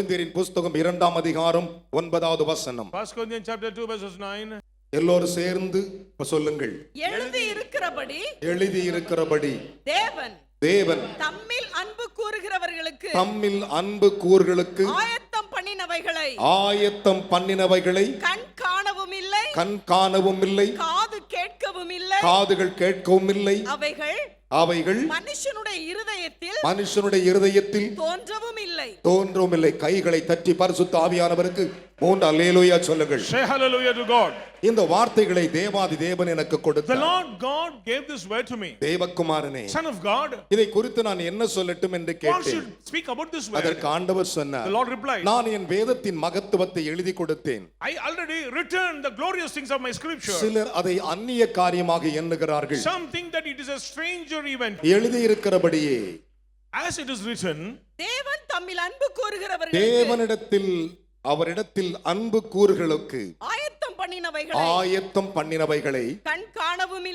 கொரிந்தியரின் புஸ்தகம் 2ஆம் அதிகாரம் 9வது வசனம். 1 Corinthians chapter 2 verses 9. எல்லோரும் சேர்ந்து சொல்லுங்கள். எழுதி இருக்கிறபடி தேவன் தம்மில் அன்பு கூறுகிறவர்களுக்கு ஆயத்தம் பண்ணினவைகளை கண் காணவும் இல்லை காதுகள் கேட்கவும் இல்லை அவைகள் மனுஷனுடைய இருதயத்தில் தோன்றவும் இல்லை. கைகளை தட்டி பரிசுத்த ஆவியானவருக்கு 3 அல்லேலூயா சொல்லுங்கள். Say hallelujah to God. இந்த வார்த்தைகளை தேவாதி தேவன் எனக்கு கொடுத்தார். The Lord God gave this word to me. தேவகுமாரனே, Son of God, இதை குறித்து நான் என்ன சொல்லட்டும் என்று கேட்டேன். What should speak about this word? அதற்கு ஆண்டவர் சொன்னார், The Lord replied, நான் என் வேதத்தின் மகத்துவத்தை எழுதி கொடுத்தேன். I already written the glorious things of my scripture. சிலர் அதை அந்நிய காரியமாக எண்ணுகிறார்கள். Some think that it is a stranger event. எழுதி இருக்கிறபடியே As it is written, தேவன் தம்மில் அன்பு கூறுகிறவர்களுக்கு தேவனிடத்தில் அவரிடத்தில் அன்பு கூறுகளுக்கு ஆயத்தம் பண்ணினவைகளை கண் காணவும்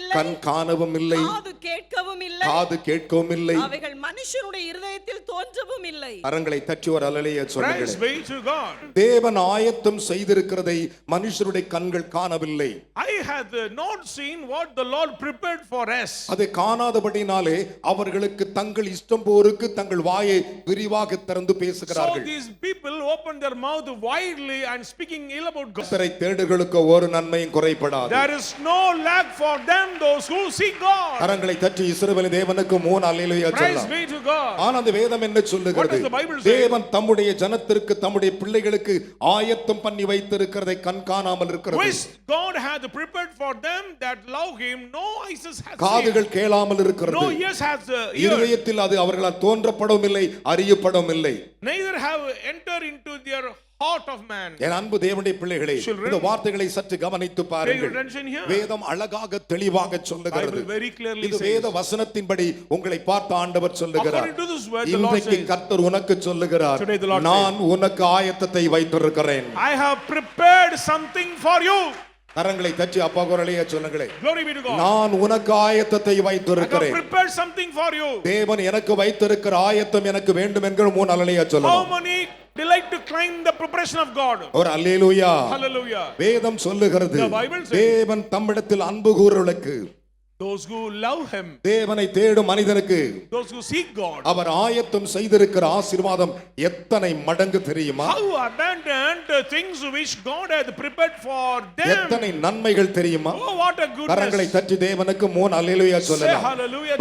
இல்லை காது கேட்கவும் இல்லை அவைகள் மனுஷனுடைய இருதயத்தில் தோன்றவும் இல்லை. கரங்களை தட்டி ஒரு அல்லேலூயா சொல்லுங்கள். Praise be to God. தேவன் ஆயத்தம் செய்திருக்கிறதை மனுஷருடைய கண்கள் காணவில்லை. I had not seen what the Lord prepared for us. அதை காணாதபடினாலே அவர்களுக்கு தங்கள் இஷ்டம் போருக்கு தங்கள் வாயை விரிவாக திறந்து பேசுகிறார்கள். So these people opened their mouth widely and speaking ill about God. கர்த்தரை தேடுகளுக்கு ஒரு நன்மையும் குறைபடாது. There is no lack for them those who seek God. கரங்களை தட்டி இஸ்ரவேல் தேவனுக்கு 3 அல்லேலூயா சொல்லலாம். Praise be to God. ஆனால் அந்த வேதம் என்ன சொல்லுகிறது? தேவன் தம்முடைய ஜனத்திற்கு தம்முடைய பிள்ளைகளுக்கு ஆயத்தம் பண்ணி வைத்திருக்கிறதை கண் காணாமல் இருக்கிறது. Which God had prepared for them that love him, no eyes has seen. காதுகள் கேளாமல் இருக்கிறது. No ears has heard. இருதயத்தில் அது அவர்களால் தோன்றப்படவும் இல்லை, அறியப்படவும் இல்லை. Neither have entered into their heart of man. என் அன்பு தேவனுடைய பிள்ளைகளே, இந்த வார்த்தைகளை சற்று கவனித்து பாருங்கள். வேதம் அழகாக தெளிவாக சொல்லுகிறது. இது வேத வசனத்தின்படி உங்களை பார்த்து ஆண்டவர் சொல்லுகிறார். இன்றைக்கு கர்த்தர் உனக்கு சொல்லுகிறார், நான் உனக்கு ஆயத்தத்தை வைத்திருக்கிறேன். I have prepared something for you. கரங்களை தட்டி அப்பா குரலையா சொல்லுங்களேன். Glory be to God. நான் உனக்கு ஆயத்தத்தை வைத்திருக்கிறேன். I have prepared something for you. தேவன் எனக்கு வைத்திருக்கிற ஆயத்தம் எனக்கு வேண்டும் என்கிற 3 அல்லேலூயா சொல்லலாம். How many delight to climb the preparation of God? ஒரு அல்லேலூயா. Hallelujah. வேதம் சொல்லுகிறது, தேவன் தம்மிடத்தில் அன்பு கூறுவர்களுக்கு, those who love him, தேவனை தேடும் மனிதனுக்கு, those who seek God, அவர் ஆயத்தம் செய்திருக்கிற ஆசீர்வாதம் எத்தனை மடங்கு தெரியுமா? how abundant things which God had prepared for them. எத்தனை நன்மைகள் தெரியுமா? Oh, what a goodness. கரங்களை தட்டி தேவனுக்கு 3 அல்லேலூயா சொல்லலாம்.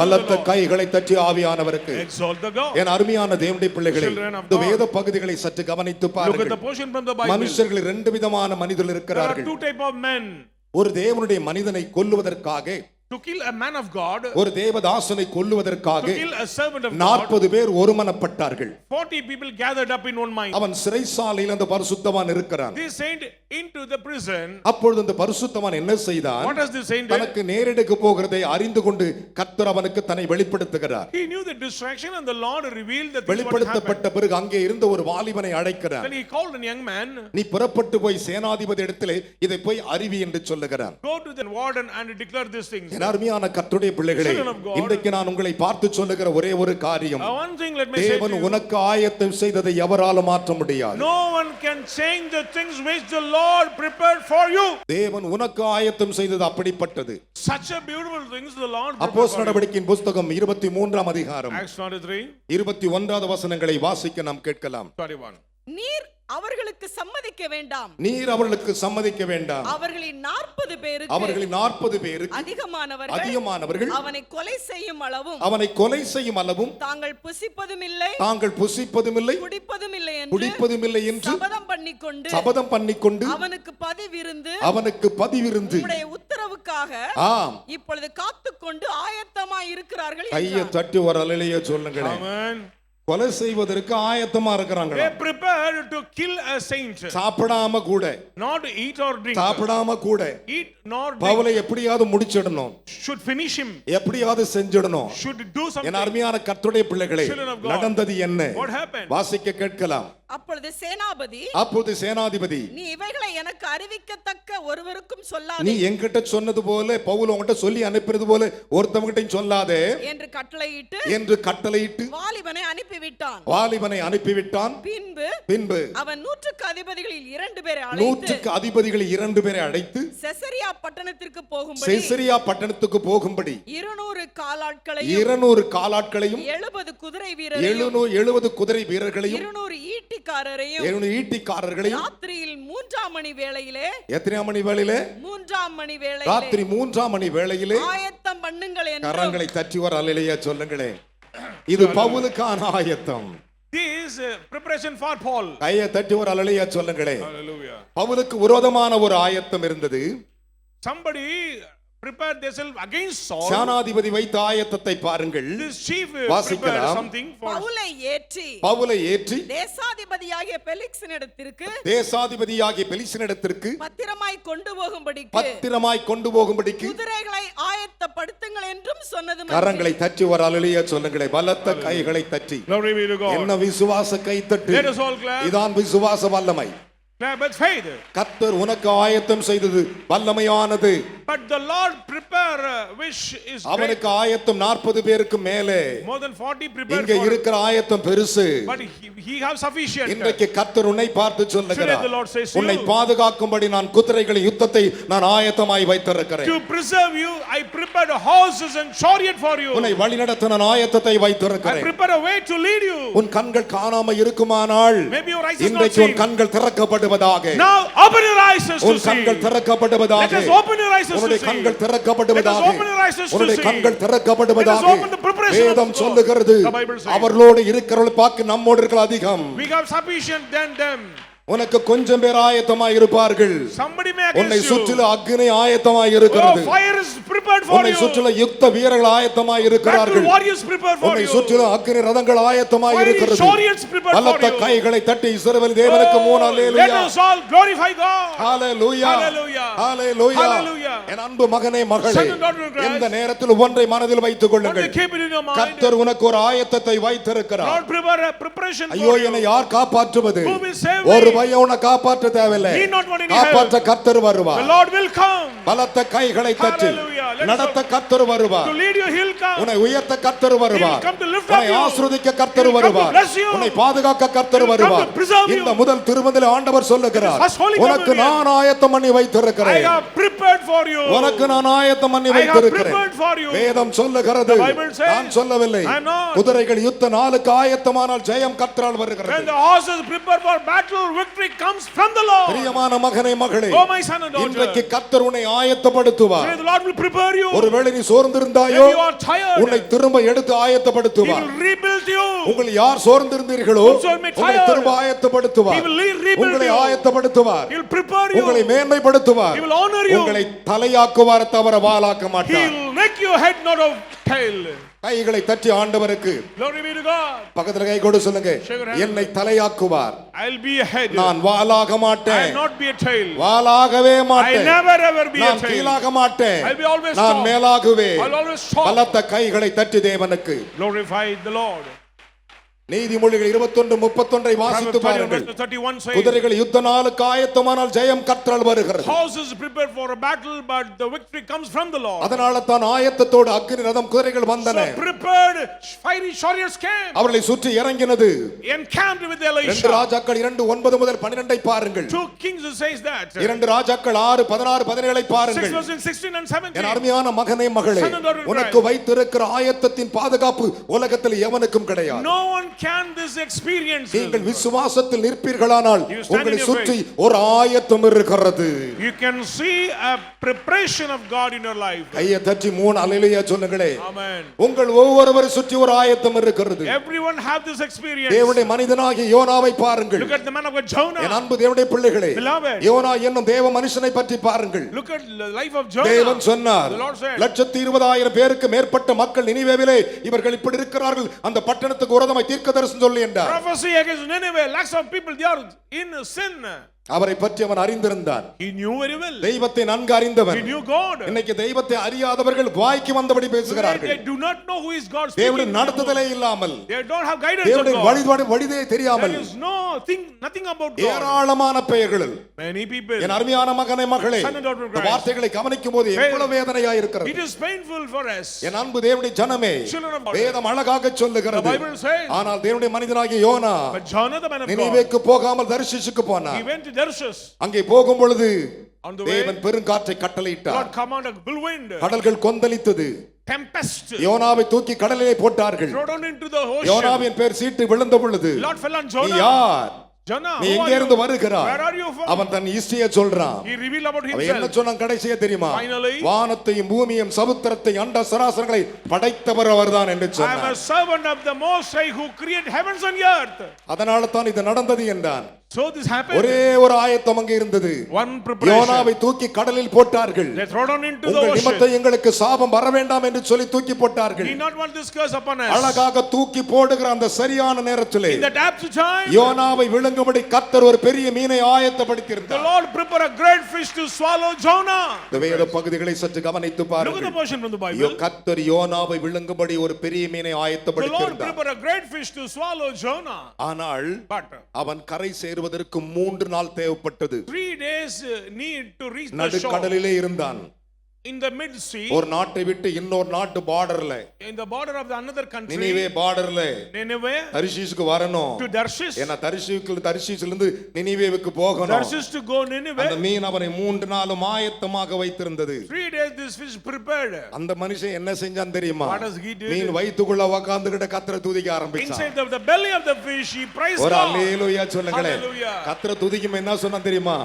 பலத்த கைகளை தட்டி ஆவியானவருக்கு. Exalt the God. என் அருமையான தேவனுடைய பிள்ளைகளே, இந்த வேத பகுதிகளை சற்று கவனித்து பாருங்கள். Look at the portion from the Bible. மனுஷர்கள் 2 விதமான மனிதர்கள் There இருக்கிறார்கள். are 2 type of men. ஒரு தேவனுடைய மனிதனை கொல்லுவதற்காக, to kill a man of God, ஒரு தேவதாசனை கொல்லுவதற்காக to kill a servant of God, 40 பேர் ஒருமனப்பட்டார்கள். 40 people gathered up in one mind. அவன் சிறைச்சாலையில் அந்த பரிசுத்தவான் இருக்கிறான். They sent into the prison. அப்பொழுது அந்த பரிசுத்தவான் என்ன செய்தான்? What does this saint do? தனக்கு நேரிடக்கு போகிறதை அறிந்து கொண்டு கர்த்தர் அவனுக்கு தன்னை வெளிப்படுத்துகிறார். He knew the distraction and the Lord revealed that வெளிப்படுத்தப்பட்ட பிறகு அங்கே இருந்த ஒரு வாலிபனை அழைக்கிறார். When he called a young man, நீ புறப்பட்டு போய் சேனாதிபதி இடத்திலே இதை போய் அறிவி என்று சொல்லுகிறார். go to the warden and declare these things. அருமையான கர்த்தருடைய பிள்ளைகளே, இன்றைக்கு நான் உங்களை பார்த்து சொல்லுகிற ஒரே ஒரு காரியம், தேவன் உனக்கு ஆயத்தம் செய்ததை எவராலும் மாற்ற முடியாது. No one can change the things which the Lord prepared for you. தேவன் உனக்கு ஆயத்தம் செய்தது அப்படிப்பட்டது. Such a beautiful things the Lord prepared. அப்போஸ்தலர் நடவடிக்கையின் புத்தகம் 23ஆம் அதிகாரம் Acts 23 21வது வசனங்களை வாசிக்க நாம் கேட்கலாம். 21. நீர் அவர்களுக்கு சம்மதிக்க வேண்டாம். நீர் அவர்களுக்கு சம்மதிக்க வேண்டாம். அவர்களின் 40 பேருக்கு அதிகமானவர்கள் அவனை கொலை செய்யும் அளவும் தாங்கள் புசிப்பதும் இல்லை குடிப்பதும் இல்லை என்று சபதம் பண்ணிக்கொண்டு அவனுக்கு பதிவிருந்து உம்முடைய உத்தரவுக்காக இப்பொழுது காத்துக்கொண்டு ஆயத்தமாய் இருக்கிறார்கள். கையை தட்டி ஒரு அல்லேலூயா சொல்லுங்களேன். ஆமென். கொலை செய்வதற்கு ஆயத்தமா இருக்காங்க. They prepared to kill a saint. சாப்பிடாம கூட, not to eat or drink. சாப்பிடாம கூட, eat nor drink. பவுலை எப்படியாவது முடிச்சிடணும். should finish him. எப்படியாவது செஞ்சிடணும். should do something. என் அருமையான கர்த்தருடைய பிள்ளைகளே, நடந்தது என்ன? What happened? வாசிக்க கேட்கலாம். அப்பொழுது சேனாதிபதி நீ இவைகளை எனக்கு அறிவிக்கத்தக்க ஒருவருக்கும் சொல்லாதே. நீ என்கிட்ட சொன்னது போல பவுல் உன்கிட்ட சொல்லி அனுப்பினது போல ஒருத்தவங்கிட்டையும் சொல்லாதே என்று கட்டளையிட்டு வாலிபனை அனுப்பி அனுப்பிவிட்டான். வாலிபனை அனுப்பிவிட்டான். பின்பு அவன் 100க்கு அதிபதிகளில் 2 பேரை அழைத்து 100க்கு அதிபதிகளில் 2 பேரை அழைத்து செசரியா பட்டணத்திற்கு போகும்படி 200 காலாட்களையும் 70 குதிரை வீரரையும் 200 ஈட்டிக்காரரையும் ராத்திரியில் 3ஆம் மணி வேளையிலே எத்தனையாம் மணி வேளையிலே 3ஆம் மணி வேளையிலே ராத்திரி 3ஆம் மணி வேளையிலே ஆயத்தம் பண்ணுங்கள் என்று கரங்களை தட்டி ஒரு அல்லேலூயா சொல்லுங்களே. இது பவுலுக்கான ஆயத்தம். This preparation for Paul. கையை தட்டி ஒரு அல்லேலூயா சொல்லுங்களே. Hallelujah. பவுலுக்கு விரோதமான ஒரு ஆயத்தம் இருந்தது. Somebody prepared themselves against Saul. சேனாதிபதி வைத்த ஆயத்தத்தை பாருங்கள். This chief prepared something for பவுலை ஏற்றி தேசாதிபதியாகிய பெலிக்ஸினிடத்திற்கு பத்திரமாய் கொண்டு போகும்படிக்கு குதிரைகளை ஆயத்தப்படுத்துங்கள் என்றும் சொன்னது. கரங்களை தட்டி ஒரு அல்லேலூயா சொல்லுங்களே. பலத்த கைகளை தட்டி. என்ன விசுவாச கை தட்டு. இதான் விசுவாச வல்லமை. கர்த்தர் உனக்கு ஆயத்தம் செய்தது வல்லமையானது. But the Lord prepare which is அவனுக்கு ஆயத்தம் 40 பேருக்கு மேலே. More than 40 prepared. இங்க இருக்கிற ஆயத்தம் பெருசு. But he have sufficient. இன்றைக்கு கர்த்தர் உன்னை பார்த்து சொல்லுகிறார். உன்னை பாதுகாக்கும்படி நான் குதிரைகளின் யுத்தத்தை நான் ஆயத்தமாய் வைத்திருக்கிறேன். To preserve you I prepared horses and chariot for you. உன்னை வழிநடத்த நான் ஆயத்தத்தை வைத்திருக்கிறேன். I prepared a way to lead you. உன் கண்கள் காணாம இருக்குமானால் இன்றைக்கு உன் கண்கள் திறக்கப்படுவதாக. Now open your eyes to see. உன் கண்கள் திறக்கப்படுவதாக. Let us open your eyes to see. உன்னுடைய கண்கள் திறக்கப்படுவதாக. உன்னுடைய கண்கள் திறக்கப்படுவதாக. வேதம் சொல்லுகிறது அவர்களோடு இருக்கிறவர்கள் பார்க்க நம்மோடு இருக்கிற அதிகம். We have sufficient than them. உனக்கு கொஞ்சம் பேர் ஆயத்தமாய் இருப்பார்கள். உன்னை சுற்றில அக்னி ஆயத்தமாய் இருக்கிறது. உன்னை சுற்றில யுத்த வீரர்கள் ஆயத்தமாய் இருக்கிறார்கள். உன்னை சுற்றில அக்னி ரதங்கள் ஆயத்தமாய் இருக்கிறது. பலத்த கைகளை தட்டி இஸ்ரவேல் தேவனுக்கு 3 அல்லேலூயா. ஹalleluya ஹalleluya. என் அன்பு மகனே மகளே, இந்த நேரத்தில் ஒன்றை மனதில் வைத்துக் கொள்ளுங்கள். கர்த்தர் உனக்கு ஒரு ஆயத்தத்தை வைத்திருக்கிறார். ஐயோ என்னை யார் காப்பாற்றுவது? ஒரு பயம் உன்னை காப்பாற்ற தேவையில்லை. காப்பாற்ற கர்த்தர் வருவார். பலத்த கைகளை தட்டி நடத்த கர்த்தர் வருவார். உன்னை உயர்த்த கர்த்தர் வருவார். உன்னை ஆசீர்வதிக்க கர்த்தர் வருவார். உன்னை பாதுகாக்க கர்த்தர் வருவார். இந்த முதல் திருமதில் ஆண்டவர் சொல்லுகிறார், உனக்கு நான் ஆயத்தம் பண்ணி வைத்திருக்கிறேன். உனக்கு நான் ஆயத்தம் பண்ணி வைத்திருக்கிறேன். வேதம் சொல்லுகிறது, நான் சொல்லவில்லை. குதிரைகள் யுத்த நாளுக்கு ஆயத்தமானால் ஜெயம் கர்த்தரால் வருகிறது. பிரியமான மகனே மகளே, இன்றைக்கு கர்த்தர் உன்னை ஆயத்தப்படுத்துவார். ஒருவேளை நீ சோர்ந்திருந்தாயோ உன்னை திரும்ப எடுத்து ஆயத்தப்படுத்துவார். உங்களை யார் சோர்ந்திருந்தீர்களோ உங்களை திரும்ப ஆயத்தப்படுத்துவார். உங்களை ஆயத்தப்படுத்துவார். உங்களை மேன்மைப்படுத்துவார். உங்களை தலையாக்குவார் தவிர வாலாக்க மாட்டார். கைகளை தட்டி ஆண்டவருக்கு பக்கத்துல கை கொடு சொல்லுங்க, என்னை தலையாக்குவார். நான் வாலாக மாட்டேன். வாலாகவே மாட்டேன். நான் கீழாக மாட்டேன். நான் மேலாகுவேன். பலத்த கைகளை தட்டி தேவனுக்கு. நீதிமொழிகள் 21:31 வாசித்து பாருங்கள். குதிரைகள் யுத்த நாளுக்கு ஆயத்தமானால் ஜெயம் கர்த்தரால் வருகிறது. அதனால தான் ஆயத்தத்தோடு அக்கினி ரதம் குதிரைகள் வந்தன. அவர்களை சுற்றி இறங்கினது. 2 ராஜாக்கள் 2:9 முதல் 12 பாருங்கள். 2 ராஜாக்கள் 6:16 17 பாருங்கள். என் அருமையான மகனே மகளே, உனக்கு வைத்திருக்கிற ஆயத்தத்தின் பாதுகாப்பு உலகத்தில் எவனுக்கும் கிடையாது. நீங்கள் விசுவாசத்தில் நிற்பீர்களானால் உங்களை சுற்றி ஒரு ஆயத்தம் இருக்கிறது. You can see a preparation of God in your life. கையை தட்டி 3 அல்லேலூயா சொல்லுங்களே. Amen. உங்கள் ஒவ்வொருவரை சுற்றி ஒரு ஆயத்தம் இருக்கிறது. Everyone have this experience. தேவனுடைய மனிதனாகிய யோனாவை பாருங்கள். Look at the man of God Jonah. என் அன்பு தேவனுடைய பிள்ளைகளே, யோனா என்னும் தேவ மனுஷனை பற்றி பாருங்கள். Look at the life of Jonah. தேவன் சொன்னார், 120,000 பேருக்கு மேற்பட்ட மக்கள் நினிவேவிலே இவர்கள் இப்படி இருக்கிறார்கள், அந்த பட்டணத்துக்கு விரோதமாய் தீர்க்கதரிசனம் சொல்லி என்றார். Prophecy against Nineveh, lakhs of people, they are in sin. அவரை பற்றி அவன் அறிந்திருந்தான். He knew very well. தெய்வத்தை நன்கு அறிந்தவன். He knew God. இன்னைக்கு தெய்வத்தை அறியாதவர்கள் வாய்க்கு வந்தபடி பேசுகிறார்கள். They do not know who is God. தேவனுடைய நடத்துதலே இல்லாமல், They don't have guidance of தேவனுடைய God. வழிதே தெரியாமல், There is nothing about God. ஏராளமான பெயர்கள். Many people. என் அருமையான மகனே மகளே, Son and daughter of இந்த Christ. வார்த்தைகளை கவனிக்கும் போது எவ்வளவு வேதனையாய் இருக்கிறது. It is painful for us. என் அன்பு தேவனுடைய ஜனமே, Children of God. வேதம் அழகாக சொல்லுகிறது. The Bible says. ஆனால் தேவனுடைய மனிதனாகிய யோனா But Jonah the man of God. நினிவேக்கு போகாமல் தர்ஷீசுக்கு போனான். He went to Tarshish. அங்கே போகும் பொழுது On the way, தேவன் பெருங்காற்றை கட்டளையிட்டார். God commanded a whirlwind. கடல்கள் கொந்தளித்தது. Tempest. யோனாவை தூக்கி கடலிலே போட்டார்கள். Thrown down into the ocean. யோனாவின் பேர் சீட்டு விழுந்த பொழுது, Lord fell on நீ Jonah. யார்? Jonah, நீ who எங்கே are இருந்து you? வருகிறாய்? Where are you from? அவன் தன் ஹிஸ்டரிய சொல்றான். He revealed about அவன் என்ன himself. சொன்னான் கடைசியா தெரியுமா? Finally, வானத்தையும் பூமியையும் சமுத்திரத்தையும் அண்ட சராசரங்களை படைத்தவர் அவர்தான் என்று I am சொன்னார். a servant of the Most High who created heavens and earth. அதனால தான் இது நடந்தது என்றான். So this happened. ஒரே ஒரு ஆயத்தம் அங்கே இருந்தது. One preparation. யோனாவை தூக்கி கடலில் போட்டார்கள். They thrown down into the உங்கள் ocean. நிமித்தம் எங்களுக்கு சாபம் வர வேண்டாம் என்று சொல்லி தூக்கி போட்டார்கள். He not want this curse upon us. அழகாக தூக்கி போடுகிற அந்த சரியான நேரத்திலே In that apt time, யோனாவை விழுங்கும்படி கர்த்தர் ஒரு பெரிய மீனை the ஆயத்தப்படுத்தியிருந்தார். Lord prepared a great fish to swallow Jonah. இந்த வேத பகுதிகளை சற்று கவனித்து Look at the பாருங்கள். portion from the Bible. கர்த்தர் யோனாவை விழுங்கும்படி ஒரு பெரிய மீனை The Lord ஆயத்தப்படுத்தியிருந்தார். prepared a great fish to swallow Jonah. ஆனால் But அவன் கரை சேருவதற்கு 3 நாள் தேவைப்பட்டது. 3 days need to reach the shore. நடுக்கடலிலே இருந்தான். In the mid sea, ஒரு நாட்டை விட்டு இன்னொரு நாட்டு பார்டர்ல, in the border of the another country, Nineveh பார்டர்ல Nineveh, தர்ஷீசுக்கு வரணும். to Tarshish, ஏன்னா தர்ஷீசுல இருந்து நினிவேவுக்கு போகணும். Tarshish to go Nineveh. அந்த மீன் அவனை 3 நாளும் ஆயத்தமாக வைத்திருந்தது. 3 days this fish prepared. அந்த மனுஷன் என்ன செஞ்சான் தெரியுமா? What does he do? மீன் வயித்துக்குள்ள உட்கார்ந்துகிட்ட கர்த்தரை துதிக்க ஆரம்பிச்சான். Inside of the belly of the fish, he praised ஒரு God. அல்லேலூயா சொல்லுங்களேன். Hallelujah. கர்த்தரை துதிக்கும் என்ன சொன்னா தெரியுமா?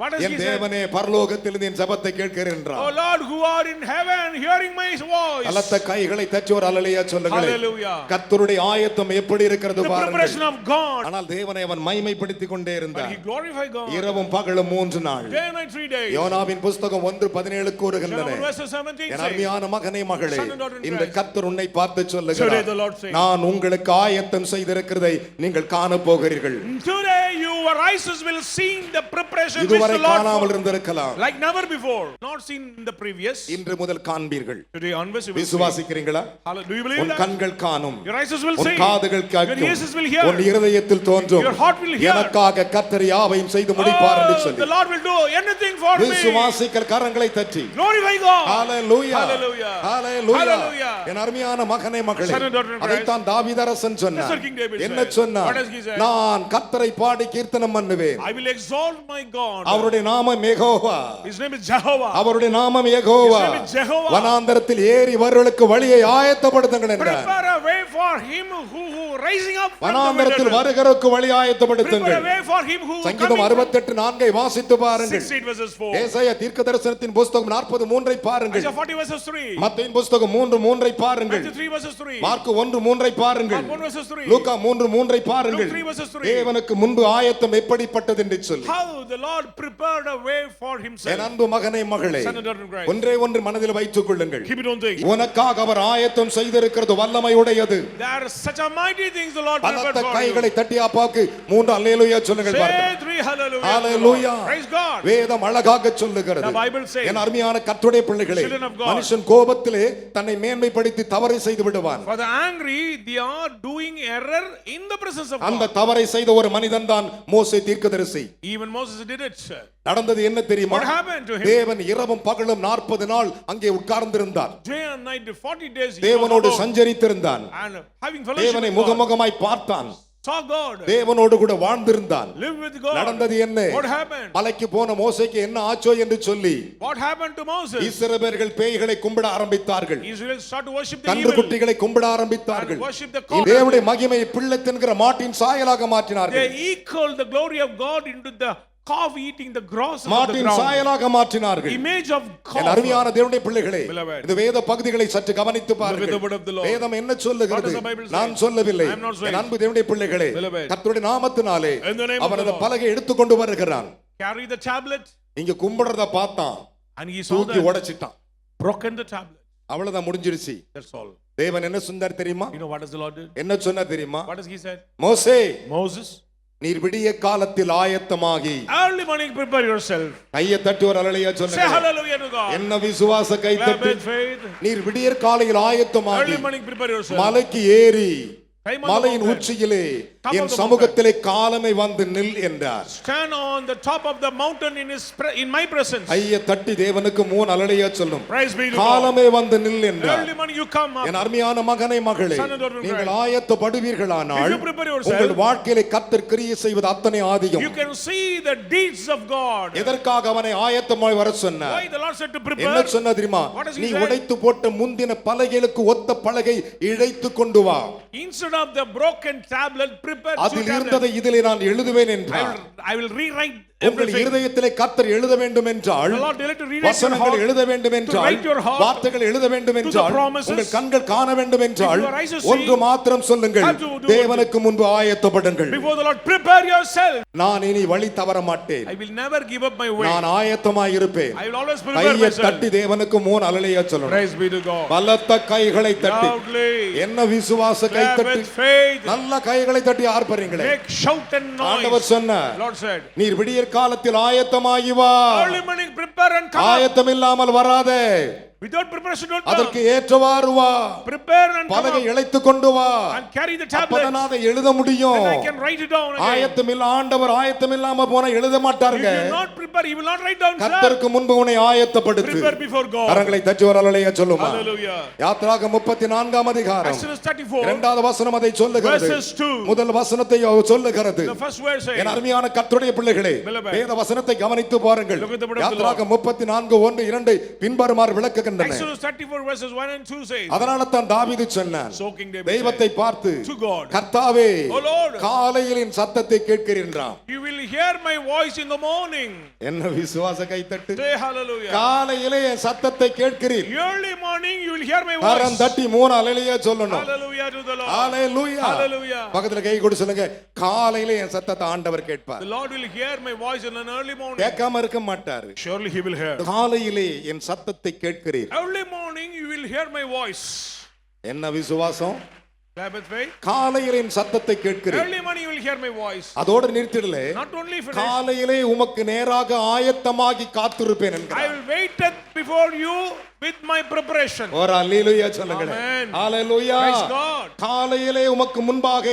What does N he say? தேவனே பரலோகத்திலிருந்து என் ஜெபத்தை கேட்கிறேன் என்றார். Oh Lord, who are in heaven, hearing my voice. பலத்த கைகளை தட்டி ஒரு அல்லேலூயா சொல்லுங்களேன். Hallelujah. கர்த்தருடைய ஆயத்தம் எப்படி இருக்கிறது The பாருங்கள். preparation of God. ஆனால் தேவனை அவன் மகிமைப்படுத்திக் கொண்டே But இருந்தான். he glorified God. இரவும் பகலும் 3 நாள். Day and night 3 days. யோனாவின் புத்தகம் 1:17 கூறுகின்றன. Jonah 1:17 என் says, அருமையான மகனே மகளே, Son and daughter in இந்த Christ. கர்த்தர் உன்னை பார்த்து Today the சொல்லுகிறார், Lord says, நான் உங்களுக்கு ஆயத்தம் செய்திருக்கிறதை நீங்கள் காண போகிறீர்கள். Today your eyes will see the preparation which இதுவரை the Lord காணாமல் for, இருந்திருக்கலாம். like never before, not seen in the previous. இன்று முதல் காண்பீர்கள். Today onwards you will see. விசுவாசிக்கிறீங்களா? Do you believe உன் that? கண்கள் காணும், Your eyes will உன் see. காதுகள் Your கேட்கும், ears will hear. உன் இருதயத்தில் தோன்றும், Your heart will hear. எனக்காக கர்த்தர் யாவையும் செய்து முடிப்பார் என்று Oh, சொல்லி the Lord will do anything for me. விசுவாசிக்கிற கரங்களை தட்டி Glorify God. ஹalleluya Hallelujah. ஹalleluya. Hallelujah. என் அருமையான மகனே மகளே, Son and daughter in Christ. அதைத்தான் தாவீதரசன் சொன்னார். That's what King David என்ன said. சொன்னார்? What does he say? நான் கர்த்தரை பாடி கீர்த்தனம் பண்ணுவேன். I will exalt my God. அவருடைய நாமம் Jehovah. His name is Jehovah. அவருடைய நாமம் Jehovah. His name is Jehovah. வனாந்தரத்தில் ஏறி வருவர்களுக்கு வழியை ஆயத்தப்படுத்துங்கள் என்றார். Prepare a way for him who rising up from the வனாந்தரத்தில் wilderness. வருகிறவருக்கு வழி Prepare ஆயத்தப்படுத்துங்கள். a way for him who சங்கீதம் coming from 68:4 வாசித்து பாருங்கள். 68 verses 4. ஏசாயா தீர்க்கதரிசனத்தின் புத்தகம் 43 பாருங்கள். Isaiah 40 verses 3. மத்தேயின் புத்தகம் 3:3 பாருங்கள். Matthew 3 verses 3. மார்க் 1:3 பாருங்கள். Mark 1 verses 3. லூக்கா 3:3 பாருங்கள். Luke 3 verses 3. தேவனுக்கு முன்பு ஆயத்தம் எப்படிப்பட்டது என்று சொல்லி. How the Lord prepared a way for himself. என் அன்பு மகனே மகளே, Son and daughter in Christ. ஒன்றே ஒன்று மனதில் வைத்துக் கொள்ளுங்கள். Keep it on thing. உனக்காக அவர் ஆயத்தம் செய்திருக்கிறது வல்லமை உடையது. There are such a mighty things the Lord prepared பலத்த for you. கைகளை தட்டி அப்பாவுக்கு 3 அல்லேலூயா சொல்லுங்கள் Say பார்க்கலாம். 3 hallelujah. Hallelujah. Praise God. வேதம் அழகாக சொல்லுகிறது. The Bible says, என் அருமையான கர்த்தருடைய பிள்ளைகளே, children of God. மனுஷன் கோபத்திலே தன்னை மேன்மைப்படுத்தி தவறை செய்து விடுவான். For the angry, they are doing error in the presence of அந்த God. தவறை செய்த ஒரு மனிதன் தான் மோசே தீர்க்கதரிசி. Even Moses did it. நடந்தது என்ன தெரியுமா? What happened to him? தேவன் இரவும் பகலும் 40 நாள் அங்கே உட்கார்ந்திருந்தார். Day and night 40 days he தேவனோடு was alone சஞ்சரித்திருந்தான். and having fellowship தேவனை with God. முகமுகமாய் பார்த்தான். Saw God. தேவனோடு கூட வாழ்ந்திருந்தான். Live with God. நடந்தது என்ன? What happened? மலைக்கு போன மோசேக்கு என்ன ஆச்சோ என்று சொல்லி What happened to Moses? இஸ்ரவேலர்கள் பேய்களை கும்பிட ஆரம்பித்தார்கள். Israel started to worship the கன்று evil. குட்டிகளை கும்பிட ஆரம்பித்தார்கள். And worship the cow. தேவனுடைய மகிமையை பிள்ளை தின்கிற மாட்டின் சாயலாக மாற்றினார்கள். They equal the glory of God into the cow eating the grass of the மாட்டின் ground. சாயலாக மாற்றினார்கள். Image of cow. என் அருமையான தேவனுடைய பிள்ளைகளே, Beloved. இந்த வேத பகுதிகளை சற்று கவனித்து Look at the word of the பாருங்கள். Lord. வேதம் என்ன சொல்லுகிறது? What does the Bible say? நான் சொல்லவில்லை. I am not saying. என் அன்பு தேவனுடைய பிள்ளைகளே, Beloved. கர்த்தருடைய நாமத்தினாலே In the name of அவன் the அந்த Lord. பலகை எடுத்துக்கொண்டு வருகிறான். Carry the tablet இங்க கும்பிடுறத பார்த்தான், and he saw தூக்கி that உடைச்சிட்டான். broken the tablet. அவ்வளவுதான் முடிஞ்சிருச்சு. That's all. தேவன் என்ன சொன்னார் தெரியுமா? You know what does the Lord do? என்ன சொன்னார் தெரியுமா? What does he said? மோசே, Moses, நீர் விடிய காலத்தில் ஆயத்தமாகி early morning prepare yourself. கையை தட்டி ஒரு அல்லேலூயா Say சொல்லுங்க. hallelujah to God. என்ன விசுவாச கை Clap தட்டி. with faith. நீர் விடியற் காலையில் ஆயத்தமாகி Early morning prepare yourself. மலைக்கு ஏறி Climb on the மலையின் mountain. உச்சியிலே Top என் of the சமூகத்திலே காலமே வந்து நில் என்றார். Stand on the top of the mountain in my presence. ஐய தட்டி தேவனுக்கு மூணு அல்லேலூயா சொல்லும். Praise be to God. காலமே வந்து நில் என்றார். Early morning you come up. என் அருமையான மகனே மகளே, Son and daughter of நீங்கள் Christ. ஆயத்தப்படுவீர்களானால் If you prepare yourself, உங்கள் வாழ்க்கையிலே கர்த்தர் கிரியை செய்வது அத்தனை ஆதியம். you can see the deeds of God. எதற்காக அவனை ஆயத்தமாய் வர சொன்னார்? Why the Lord said to என்ன prepare? சொன்னா தெரியுமா? What does he நீ say? உடைத்து போட்ட முந்தின பலகைகளுக்கு ஒத்த பலகை இழைத்து கொண்டு வா. Instead of the broken tablet, prepare two அதில் tablets. இருந்ததை இதிலே நான் எழுதுவேன் என்றார். I will rewrite உங்கள் everything. இருதயத்திலே கர்த்தர் எழுத வேண்டும் என்றால், The Lord delight to rewrite your வசனங்கள் heart, எழுத வேண்டும் to என்றால், write your heart, வார்த்தைகள் எழுத வேண்டும் என்றால், promises. உங்கள் கண்கள் காண வேண்டும் என்றால், If your eyes are seeing, ஒன்று மாத்திரம் சொல்லுங்கள், have to do தேவனுக்கு முன்பு ஆயத்தப்படுங்கள். Before the Lord, prepare yourself. நான் இனி வழி தவற மாட்டேன், I will never give up my way. நான் ஆயத்தமாய் இருப்பேன். I will always prepare கையை myself. தட்டி தேவனுக்கு மூணு அல்லேலூயா சொல்லணும். Praise be to God. பலத்த கைகளை தட்டி, Loudly. என்ன விசுவாச கை Clap தட்டி, with faith. நல்ல கைகளை தட்டி ஆர்ப்பரிங்களே. Make shout and ஆண்டவர் noise. சொன்னார், Lord said, நீர் விடியற் காலத்தில் ஆயத்தமாகி வா. early morning prepare and come up. ஆயத்தம் இல்லாமல் வராதே, Without preparation don't அதற்கு come. ஏற்றவாறு வா. Prepare and come பலகை up இழைத்து கொண்டு வா. and carry the அப்பதான் tablet. அதை எழுத முடியும். Then I can write it down again. ஆயத்தம் இல்ல ஆண்டவர் ஆயத்தம் இல்லாம போனா எழுத If மாட்டாருங்க. you not prepare, he will not write down, sir. கர்த்தருக்கு முன்பு உன்னை ஆயத்தப்படுத்து. Prepare before God. கரங்களை தட்டி ஒரு அல்லேலூயா சொல்லுமா. Hallelujah. யாத்திராக 34 அதிகாரம் Exodus 34. இரண்டாவது வசனம் அதை சொல்லுகிறது. Verses 2. முதல் வசனத்தை சொல்லுகிறது. The first verse says, என் அருமையான கர்த்தருடைய பிள்ளைகளே, Beloved. வேத வசனத்தை கவனித்து பாருங்கள். Look at the word of the யாத்திராக 34:1-2 பின்வருமாறு விளக்குகின்றன. Exodus 34 verses 1 and 2 says, அதனால தான் தாவீது சொன்னான், So King David தெய்வத்தை said, பார்த்து, to God, கர்த்தாவே, O Lord, காலையில் என் சத்தத்தை கேட்கிறீன்றாம். you will hear my voice in the morning. என்ன விசுவாச கைத்தட்டு. Say hallelujah. காலையிலே என் சத்தத்தை கேட்கிறீர். Early morning you will hear my garam voice. தட்டி மூணு அல்லேலூயா சொல்லணும். Hallelujah to the Lord. Hallelujah. Hallelujah. பக்கத்துல கை கொடு சொல்லுங்க, காலையிலே என் சத்தத்தை ஆண்டவர் கேட்பார். The Lord will hear my voice in an early morning. கேட்காம இருக்க மாட்டாரு. Surely he will hear. காலையிலே என் சத்தத்தை கேட்கிறீர். Early morning you will hear my voice. என்ன விசுவாசம்? Clap with faith. காலையிலே என் சத்தத்தை கேட்கிறீர். Early morning you will hear my voice. அதோட நிறுத்திடல. Not only finish, காலையிலே உமக்கு நேராக ஆயத்தமாகி காத்திருப்பேன் I என்கிறார். will wait before you with my preparation. ஒரு அல்லேலூயா சொல்லுங்க. Amen. ஹalleluya. Praise God. காலையிலே உமக்கு முன்பாக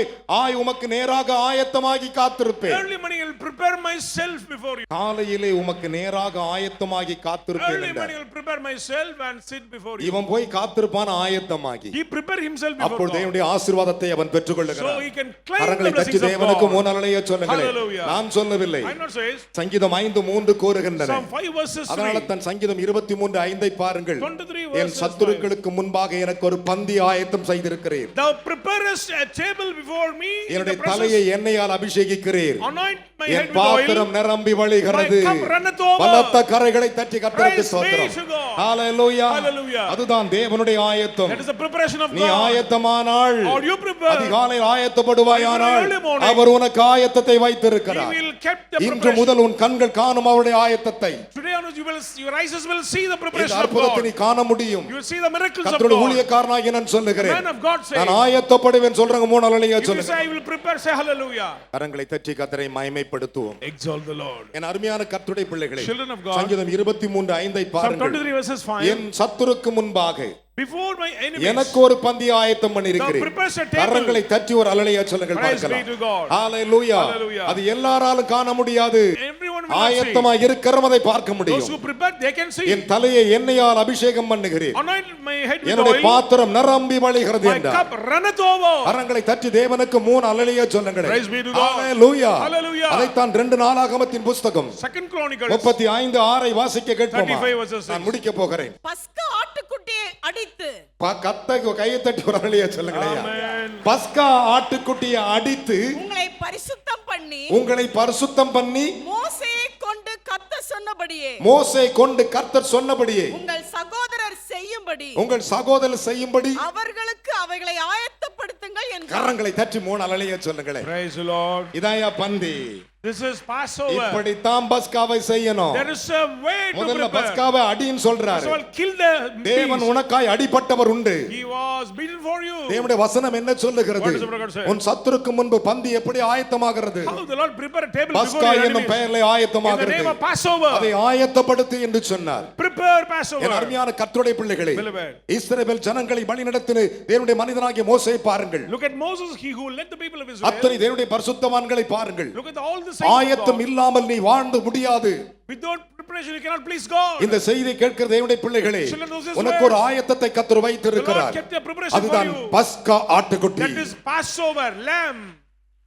உமக்கு நேராக ஆயத்தமாகி காத்திருப்பேன். Early morning I will prepare myself before you. காலையிலே உமக்கு நேராக ஆயத்தமாகி காத்திருப்பேன் Early என்றார். morning I will prepare myself and sit before you. இவன் போய் காத்திருப்பான் ஆயத்தமாகி. He prepare himself before அப்பொழுது God. தேவனுடைய ஆசீர்வாதத்தை அவன் So பெற்றுக்கொள்ளுகிறான். he can claim the கரங்களை தட்டி blessings of தேவனுக்கு God. மூணு அல்லேலூயா சொல்லுங்களேன். Hallelujah. நான் சொல்லவில்லை. I'm not saying. சங்கீதம் 5:3 கூறுகின்றன. Psalm 5 verses 3. அதனால தான் சங்கீதம் 23:5 பாருங்கள். 23 என் verses சத்துருக்களுக்கு முன்பாக எனக்கு ஒரு பந்தி ஆயத்தம் செய்திருக்கிறீர். Thou preparest a table before me in என்னுடைய the presence. தலையை எண்ணெயால் அபிஷேகிக்கிறீர். Anoint my head N with oil. பாத்திரம் நிரம்பி வழிகிறது. My cup runneth over. பலத்த கரைகளை தட்டி கர்த்தருக்கு Praise be ஸ்தோத்திரம். to God. ஹalleluya. Hallelujah. அதுதான் தேவனுடைய ஆயத்தம். That is the preparation of நீ God. ஆயத்தமானால், Or you prepare. அதிகாலையில் ஆயத்தப்படுவாயானால், Early morning. அவர் உனக்கு ஆயத்தத்தை He வைத்திருக்கிறார். will keep the இன்று preparation. முதல் உன் கண்கள் காணும் அவருடைய ஆயத்தத்தை. Today onwards your eyes will see the இந்த preparation of அற்புதத்தை God. நீ காண முடியும். You will see the miracles of கர்த்தருடைய God. ஊழியக்காரனாகிய நான் சொல்லுகிறேன், Man of God says, நான் ஆயத்தப்படுவேன் சொல்றங்க மூணு அல்லேலூயா if you சொல்லுங்க. say I will prepare, say hallelujah. கரங்களை தட்டி கர்த்தரை மகிமைப்படுத்துவோம். Exalt the Lord. என் அருமையான கர்த்தருடைய பிள்ளைகளே, Children of God. சங்கீதம் 23:5 Psalm பாருங்கள். 23 verses 5. என் சத்துருக்கு முன்பாக Before my enemies. எனக்கு ஒரு பந்தி ஆயத்தம் பண்ணியிருக்கிறேன். Thou prepares a table. கரங்களை தட்டி ஒரு அல்லேலூயா சொல்லுங்கள் Praise be பார்க்கலாம். to God. ஹalleluya. Hallelujah. அது எல்லாராலும் காண முடியாது. Everyone will not see. ஆயத்தமா இருக்கிறவதை பார்க்க Those முடியும். who prepare, they can see. என் தலையை எண்ணெயால் அபிஷேகம் பண்ணுகிறேன். Anoint my head with என்னுடைய oil. பாத்திரம் நிரம்பி வழிகிறது My என்றார். cup runneth over. கரங்களை தட்டி தேவனுக்கு மூணு அல்லேலூயா சொல்லுங்கள். Praise be to God. Hallelujah. Hallelujah. அதைத்தான் 2 நாளாகமத்தின் புத்தகம் 2 Chronicles 35:6 வாசிக்க கேட்போமா? 35 verses 6. நான் முடிக்க போகிறேன். பஸ்கா ஆட்டுக்குட்டியை அடித்து கத்தை கையை தட்டி ஒரு அல்லேலூயா சொல்லுங்களேன். Amen. பஸ்கா ஆட்டுக்குட்டியை அடித்து உங்களை பரிசுத்தம் பண்ணி உங்களை பரிசுத்தம் பண்ணி மோசேயை கொண்டு கர்த்தர் சொன்னபடியே மோசே கொண்டு கர்த்தர் சொன்னபடியே உங்கள் சகோதரர் செய்யும்படி உங்கள் சகோதரர் செய்யும்படி அவர்களுக்கு அவைகளை ஆயத்தப்படுத்துங்கள் என்றார். கரங்களை தட்டி மூணு அல்லேலூயா சொல்லுங்களேன். Praise the Lord. இதாயா பந்தி. This is Passover. இப்படித்தான் பஸ்காவை செய்யணும். There is a way to முதல்ல prepare. பஸ்காவை அடின்னு சொல்றாரு. First of all, kill the தேவன் beast. உனக்காய் அடிபட்டவர் உண்டு. He was beaten for you. தேவனுடைய வசனம் என்ன சொல்லுகிறது? What does the word of God say? உன் சத்துருக்கு முன்பு பந்தி எப்படி ஆயத்தமாகிறது? How the Lord prepare a table before பஸ்கா your என்னும் enemies. பெயரிலே In the ஆயத்தமாகிறது. name of Passover. அதை ஆயத்தப்படுத்து என்று சொன்னார். Prepare என் Passover. அருமையான கர்த்தருடைய பிள்ளைகளே, Beloved. இஸ்ரவேல் ஜனங்களை வழிநடத்தின தேவனுடைய மனிதனாகிய மோசேயை பாருங்கள். Look at Moses, he who led the people of Israel. அத்தனை தேவனுடைய பரிசுத்தவான்களை பாருங்கள். Look at all the saints of ஆயத்தம் God. இல்லாமல் நீ வாழ்ந்து முடியாது. Without preparation you cannot please God. இந்த செய்தியை கேட்கிற தேவனுடைய பிள்ளைகளே, உனக்கு ஒரு ஆயத்தத்தை கர்த்தர் வைத்திருக்கிறார். The Lord kept a preparation அதுதான் for you. பஸ்கா ஆட்டுக்குட்டி. That is Passover lamb.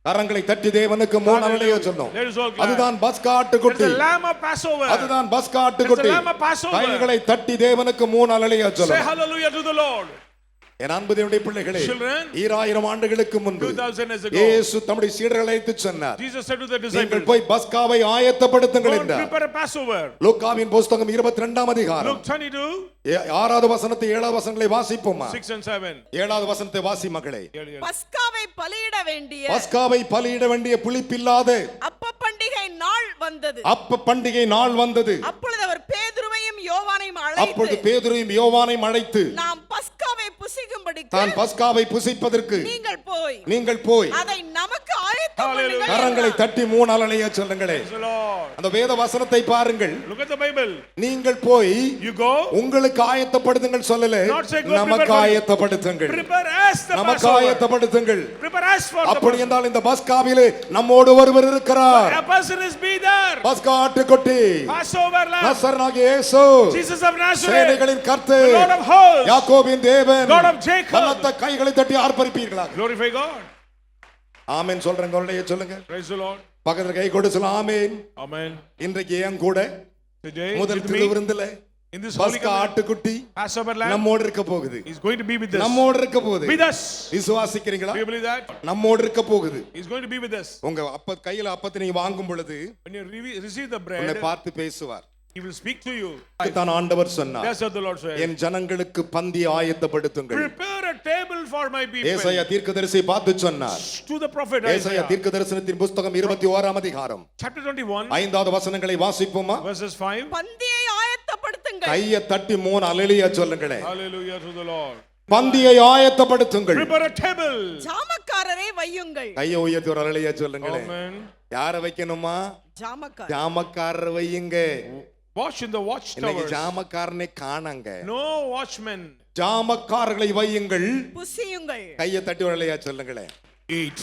கரங்களை தட்டி தேவனுக்கு மூணு அலைய சொன்னோம். Let us all clap. அதுதான் பஸ்கா That ஆட்டுக்குட்டி. is the lamb of Passover. அதுதான் பஸ்கா ஆட்டுக்குட்டி. That's the lamb of Passover. கைகளை தட்டி தேவனுக்கு மூணு அலைய Say சொல்லுங்க. hallelujah to the Lord. என் அன்பு தேவனுடைய பிள்ளைகளே, Children, 2000 ஆண்டுகளுக்கு முன்பு 2000 years ago, இயேசு தம்முடைய சீடர்களை அழைத்து சொன்னார், Jesus said to the நீங்கள் disciples, போய் பஸ்காவை ஆயத்தப்படுத்துங்கள் go and என்றார். prepare a Passover. லூக்காவின் புத்தகம் 22ஆம் அதிகாரம் Luke 22, 6வது வசனத்தை 7வது வசனங்களை வாசிப்போமா? 6 and 7. 7வது வசனத்தை வாசி மகளே. பஸ்காவை பலியிட வேண்டிய பஸ்காவை பலியிட வேண்டிய புளிப்பில்லாத அப்ப பண்டிகை நாள் வந்தது. அப்ப பண்டிகை நாள் வந்தது. அப்பொழுது அவர் பேதுருவையும் யோவானையும் அப்பொழுது அழைத்து, பேதுருவையும் யோவானையும் அழைத்து, நாம் பஸ்காவை புசிக்கும்படிக்கு தான் பஸ்காவை புசிப்பதற்கு நீங்கள் போய் அதை நமக்கு ஆயத்தம் பண்ணுங்கள். கரங்களை தட்டி மூணு அலைய சொல்லுங்களே. Praise the Lord. அந்த வேத வசனத்தை பாருங்கள். Look at the Bible. நீங்கள் போய் You go. உங்களுக்கு ஆயத்தப்படுத்துங்கள் சொல்லல, Not say go நமக்கு prepare for you. ஆயத்தப்படுத்துங்கள். Prepare us the நமக்கு Passover. ஆயத்தப்படுத்துங்கள். Prepare us for the அப்படி Passover. என்றால் இந்த பஸ்காவிலே நம்மோடு ஒருவர் இருக்கிறார். A person is be there. பஸ்கா ஆட்டுக்குட்டி, Passover lamb. நசரேயனாகிய இயேசு, Jesus of Nazareth. சேனைகளின் The கர்த்தர், Lord of hosts. யாக்கோபின் தேவன், God of Jacob. பலத்த கைகளை தட்டி ஆர்ப்பரிப்பீர்களா? Glorify God. ஆமென் சொல்றேங்க, உடனே சொல்லுங்க. Praise the Lord. பக்கத்துல கை கொடு சொல்ல ஆமென். Amen. இன்றைக்கு ஏன் கூட Today முதல் with me திருவிருந்துல in this holy பஸ்கா ஆட்டுக்குட்டி Passover lamb நம்மோடு இருக்க போகுது. is going to be with us. நம்மோடு இருக்க போகுது. With us. விசுவாசிக்கிறீங்களா? Do you believe that? நம்மோடு இருக்க போகுது. He's going to be with us. உங்க அப்ப கையில அப்பத்தை நீங்க வாங்கும் பொழுது When you receive the உன்னை bread, பார்த்து பேசுவார். he will speak to you. தான் ஆண்டவர் சொன்னார், That's what the Lord said. என் ஜனங்களுக்கு பந்தி ஆயத்தப்படுத்துங்கள். Prepare a table for my people. ஏசாயா தீர்க்கதரிசியை பார்த்து சொன்னார். To the prophet ஏசாயா Isaiah. தீர்க்கதரிசனத்தின் புத்தகம் 21ஆம் அதிகாரம் Chapter 21, 5வது வசனங்களை வாசிப்போமா? verses 5. பந்தியை ஆயத்தப்படுத்துங்கள். கையை தட்டி மூணு அல்லேலூயா சொல்லுங்களே. Hallelujah to the Lord. பந்தியை ஆயத்தப்படுத்துங்கள். Prepare a table. ஜாமக்காரரை வையுங்கள். கையை உயர்த்தி ஒரு அல்லேலூயா சொல்லுங்களே. Amen. யாரை வைக்கணுமா? ஜாமக்கார. ஜாமக்காரரை வையுங்க. Watch in the இன்னைக்கு watchtowers. ஜாமக்காரனை காணாங்க. No watchmen. ஜாமக்காரர்களை வையுங்கள். புசியுங்கள். கையை தட்டி ஒரு அல்லேலூயா சொல்லுங்களே. Eat.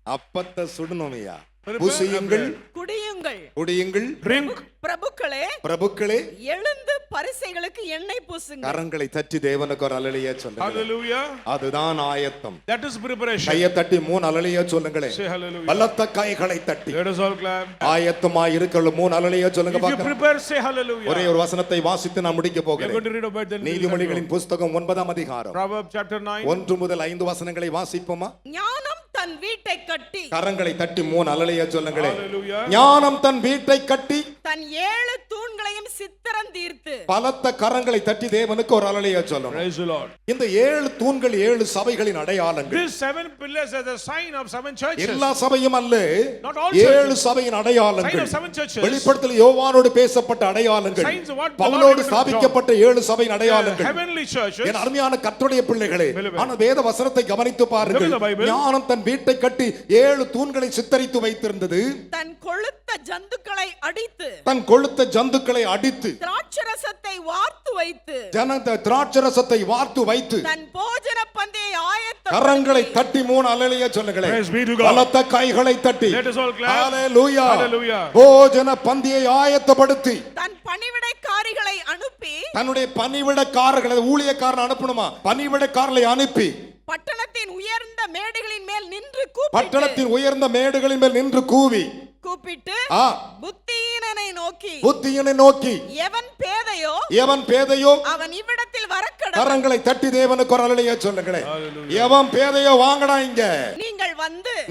அப்பத்தை சுடணுமையா. Prepare புசியுங்கள், a bread. குடியுங்கள். குடியுங்கள். Drink. பிரபுக்களே, பிரபுக்களே, எழுந்து பரிசைகளுக்கு எண்ணெய் பூசுங்கள். கரங்களை தட்டி தேவனுக்கு ஒரு அல்லேலூயா சொல்லுங்க. Hallelujah. அதுதான் ஆயத்தம். That is preparation. கையை தட்டி மூணு அல்லேலூயா சொல்லுங்களே. Say hallelujah. பலத்த கைகளை தட்டி Let us all clap. ஆயத்தமாய் இருக்கிற மூணு அல்லேலூயா சொல்லுங்க If you பார்க்கலாம். prepare, say hallelujah. ஒரே ஒரு வசனத்தை வாசித்து நான் முடிக்க We are going போகிறேன். to read about the நீதிமொழிகளின் புத்தகம் 9ஆம் அதிகாரம் Proverbs chapter 9. 1 முதல் 5 வசனங்களை வாசிப்போமா? ஞானம் தன் வீட்டை கட்டி கரங்களை தட்டி மூணு அல்லேலூயா சொல்லுங்களே. Hallelujah. ஞானம் தன் வீட்டை கட்டி தன் 7 தூண்களையும் சித்திரம் தீர்த்து. பலத்த கரங்களை தட்டி தேவனுக்கு ஒரு அல்லேலூயா சொல்லணும். Praise the Lord. இந்த 7 தூண்கள் 7 சபைகளின் அடையாளங்கள். These 7 pillars are the sign of 7 churches. எல்லா சபையும் அல்ல, Not all 7 சபையின் Sign அடையாளங்கள். of 7 churches. வெளிப்படுத்தல் யோவானோடு பேசப்பட்ட அடையாளங்கள், Signs of what the பவுலோடு Lord ஸ்தாபிக்கப்பட்ட 7 சபையின் The அடையாளங்கள். heavenly churches. என் அருமையான கர்த்தருடைய பிள்ளைகளே, Beloved. ஆனா வேத வசனத்தை கவனித்து பாருங்கள். Look at the Bible. ஞானம் தன் வீட்டை கட்டி 7 தூண்களை சித்தரித்து வைத்திருந்தது. தன் கொழுத்த ஜந்துக்களை அடித்து. தன் கொழுத்த ஜந்துக்களை அடித்து, திராட்சரசத்தை வார்த்து வைத்து. திராட்சரசத்தை வார்த்து வைத்து, தன் போஜன பந்தியை ஆயத்தம். கரங்களை தட்டி மூணு அல்லேலூயா சொல்லுங்களே. Praise be to God. பலத்த கைகளை தட்டி Let us all clap. ஹalleluya. Hallelujah. போஜன பந்தியை ஆயத்தப்படுத்தி, தன் பணிவிடைக்காரிகளை அனுப்பி. தன்னுடைய பணிவிடக்காரர்களை, ஊழியக்காரன் அனுப்பணுமா? பணிவிடக்காரர்களை அனுப்பி பட்டணத்தின் உயர்ந்த மேடுகளின் மேல் நின்று கூப்பிட்டு. பட்டணத்தின் உயர்ந்த மேடுகளின் மேல் நின்று கூவி கூப்பிட்டு ஆ, புத்தியீனனை நோக்கி. புத்தியனை நோக்கி, எவன் பேதையோ எவன் பேதையோ அவன் இவ்விடத்தில் வரக்கடவன். கரங்களை தட்டி தேவனுக்கு ஒரு அல்லேலூயா சொல்லுங்களேன். Hallelujah. எவன் பேதையோ வாங்கடா இங்க.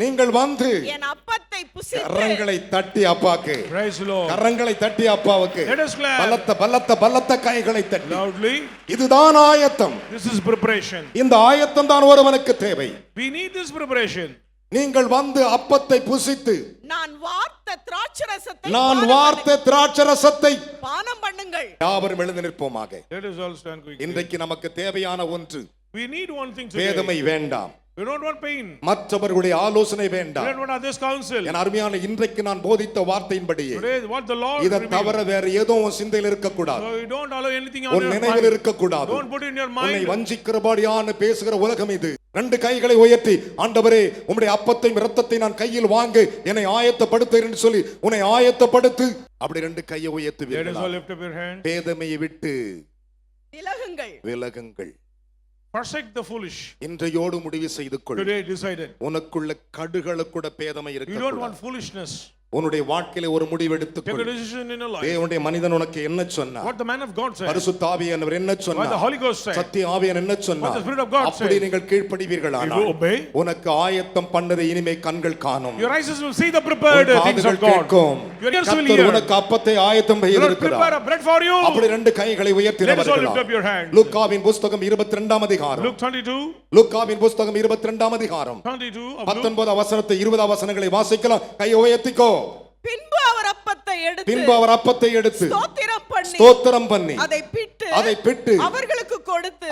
நீங்கள் வந்து என் அப்பத்தை புசித்து. கரங்களை தட்டி அப்பாக்கு, Praise the Lord. கரங்களை தட்டி அப்பாவுக்கு Let us clap. பலத்த பலத்த பலத்த கைகளை தட்டி. Loudly. இதுதான் ஆயத்தம். This is preparation. இந்த ஆயத்தம் தான் ஒருவனுக்கு தேவை. We need this preparation. நீங்கள் வந்து அப்பத்தை புசித்து நான் வார்த்த திராட்சரசத்தை நான் வார்த்த திராட்சரசத்தை பானம் பண்ணுங்கள். யாவரும் எழுந்து நிற்போமாக. Let us all stand quickly. இன்றைக்கு நமக்கு தேவையான ஒன்று, We need one thing today. வேதமை வேண்டாம், We don't want pain. மற்றவர்களுடைய ஆலோசனை We வேண்டாம். don't want others' counsel. என் அருமையான இன்றைக்கு நான் போதித்த வார்த்தையின்படியே Today, what the Lord இதை revealed. தவிர வேற ஏதோ உன் சிந்தையில் இருக்கக்கூடாது, So you don't allow anything on உன் your நினைவில் mind. இருக்கக்கூடாது. Don't put it in your உன்னை mind. வஞ்சிக்கிறபடியான பேசுகிற உலகம் இது. ரெண்டு கைகளை உயர்த்தி, ஆண்டவரே உம்முடைய அப்பத்தையும் இரத்தத்தை நான் கையில் வாங்க என்னை ஆயத்தப்படுத்து என்று சொல்லி உன்னை ஆயத்தப்படுத்து. அப்படி ரெண்டு கையை Let us all உயர்த்துவீர்கள். lift up your hand. பேதமையை விட்டு விலகுங்கள். விலகுங்கள். Forsake the foolish. இன்றையோடு முடிவு செய்து கொள். Today decided. உனக்குள்ள கடுகள கூட பேதமை You don't இருக்க. want foolishness. உன்னுடைய வாழ்க்கையில ஒரு முடிவு Take a எடுத்துக்கொள். decision in your life. தேவனுடைய மனிதன் உனக்கு என்ன சொன்னார்? What the man of God said. பரிசுத்த ஆவியானவர் என்ன What the சொன்னார்? Holy Ghost said. சத்திய ஆவியானவர் என்ன What சொன்னார்? the Spirit of God அப்படி said. நீங்கள் கீழ்ப்படிவீர்களானால் If you obey, உனக்கு ஆயத்தம் பண்ணதை இனிமே கண்கள் காணும், your eyes will see the prepared உன் things காதுகள் of God. கேட்கும். Your ears will கர்த்தர் hear. உனக்கு அப்பத்தை ஆயத்தம் The Lord prepare செய்திருக்கிறார். a bread for you. அப்படி ரெண்டு கைகளை Let us all உயர்த்தினவர்களா? lift up your hands. லூக்காவின் புஸ்தகம் 22ஆம் அதிகாரம். Luke 22. லூக்காவின் புஸ்தகம் 22ஆம் அதிகாரம் 22 of Luke. 19 வசனத்தை 20 வசனங்களை வாசிக்கலாம். கையை உயர்த்திக்கோ. பின்பு அவர் அப்பத்தை எடுத்து பின்பு அவர் அப்பத்தை எடுத்து ஸ்தோத்திரம் பண்ணி அதை அதை பிட்டு அவர்களுக்கு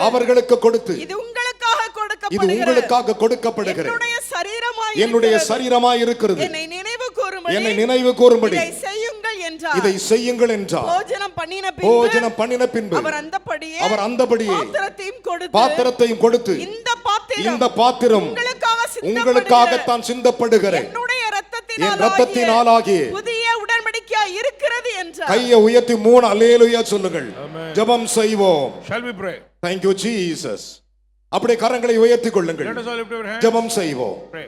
அவர்களுக்கு கொடுத்து இது உங்களுக்காக இது உங்களுக்காக கொடுக்கப்படுகிற என்னுடைய சரீரமாய் இருக்கிறது, என்னை நினைவு கூறும்படி இதை செய்யுங்கள் என்றார். போஜனம் பண்ணின பின்பு அவர் அந்தபடியே பாத்திரத்தையும் கொடுத்து இந்த பாத்திரம் உங்களுக்காகத்தான் சிந்தப்படுகிற என் ரத்தத்தினாலாகிய புதிய உடன்படிக்கையாய் இருக்கிறது என்றார். கையை உயர்த்தி 3 அல்லேலூயா சொல்லுங்கள். ஜெபம் செய்வோம். Shall we pray? Thank you Jesus. அப்படியே கரங்களை உயர்த்திக் கொள்ளுங்கள். Let us all lift our hands. ஜெபம் செய்வோம். Pray.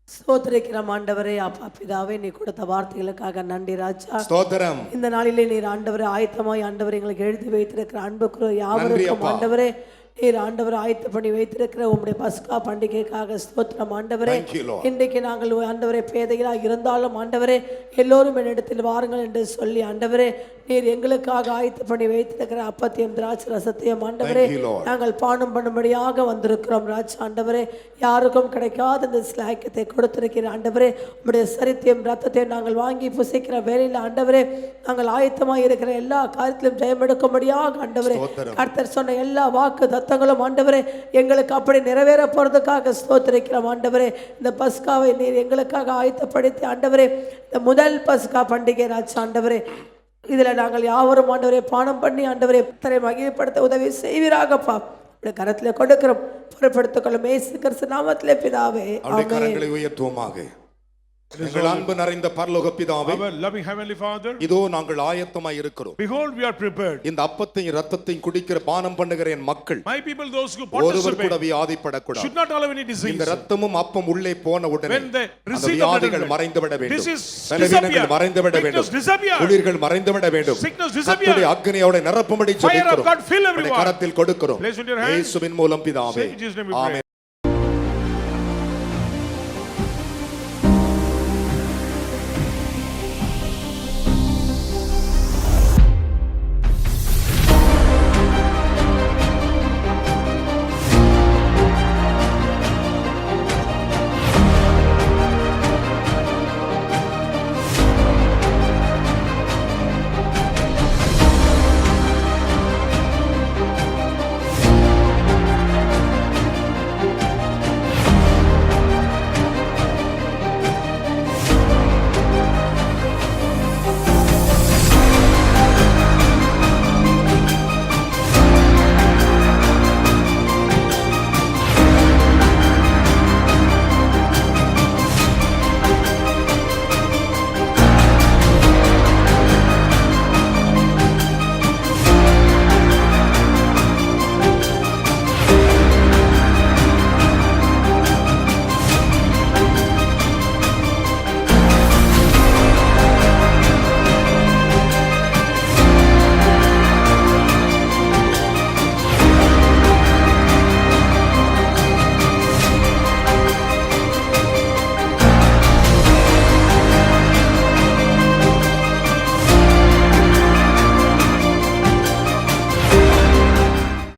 ஸ்தோத்திரிக்கிறோம் ஆண்டவரே, அப்பா பிதாவே, நீ கொடுத்த வார்த்தைகளுக்காக நன்றி ராஜா. ஸ்தோத்திரம். இந்த நாளிலே நீர் ஆண்டவரே ஆயத்தமாய் ஆண்டவரே எங்களுக்கு எழுதி வைத்திருக்கிற அன்புக்குரிய யாவருக்கும் ஆண்டவரே நீர் ஆண்டவர் ஆயத்த பண்ணி வைத்திருக்கிற உம்முடைய பஸ்கா பண்டிகைக்காக ஸ்தோத்திரம் ஆண்டவரே. இன்றைக்கு நாங்கள் ஆண்டவரே பேதைகளாக இருந்தாலும் ஆண்டவரே எல்லோரும் என்னிடத்தில் வாருங்கள் என்று சொல்லி ஆண்டவரே நீர் எங்களுக்காக ஆயத்த பண்ணி வைத்திருக்கிற அப்பத்தையும் திராட்சை ரசத்தையும் ஆண்டவரே நாங்கள் பானம் பண்ணும்படியாக வந்திருக்கிறோம் ராஜா. ஆண்டவரே யாருக்கும் கிடைக்காத இந்த ஸ்லாக்கியத்தை கொடுத்திருக்கிற ஆண்டவரே உம்முடைய சரித்தையும் ரத்தத்தையும் நாங்கள் வாங்கி புசிக்கிற வேலையில் ஆண்டவரே நாங்கள் ஆயத்தமாக இருக்கிற எல்லா காரியத்திலும் ஜெயமெடுக்கும்படியாக ஆண்டவரே கர்த்தர் சொன்ன எல்லா வாக்கு தத்தங்களும் ஆண்டவரே எங்களுக்கு அப்படி நிறைவேற போறதுக்காக ஸ்தோத்திரிக்கிறோம் ஆண்டவரே. இந்த பஸ்காவை நீர் எங்களுக்காக ஆயத்தப்படுத்தி ஆண்டவரே இந்த முதல் பஸ்கா பண்டிகை ராஜா ஆண்டவரே இதுல நாங்கள் யாவரும் ஆண்டவரே பானம் பண்ணி ஆண்டவரே தரை மகிழ்ப்படுத்த உதவி செய்வீராகப்பா. கரத்திலே கொடுக்கிறோம், பொறுப்படுத்திக் கொள்ளும் இயேசு கிறிஸ்து நாமத்திலே பிதாவே ஆமென். கரங்களை உயர்த்துவோமாக. எங்கள் அன்பு நிறைந்த பரலோக பிதாவே, Our loving heavenly Father, இதோ நாங்கள் ஆயத்தமாய் இருக்கிறோம். behold we are prepared. இந்த அப்பத்தையும் இரத்தத்தையும் குடிக்கிற பானம் பண்ணுகிற என் மக்கள் My people, those who ஒருவர் கூட participate, வியாதிப்படக்கூடாது. should not allow any disease. இந்த இரத்தமும் அப்பம் உள்ளே போன உடனே When they அந்த receive the வியாதிகள் blood, மறைந்துவிட வேண்டும், disease பலவீனங்கள் disappear, மறைந்துவிட வேண்டும், weakness disappear, குளிர்கள் மறைந்துவிட வேண்டும். sickness disappear. கர்த்தருடைய அக்கினியோட நிரப்பும்படி Fire of ஜெபிக்கிறோம். God fill everyone. கரத்தில் கொடுக்கிறோம். Place in your hands. இயேசுவின் மூலம் பிதாவே In Jesus' name we pray. Amen.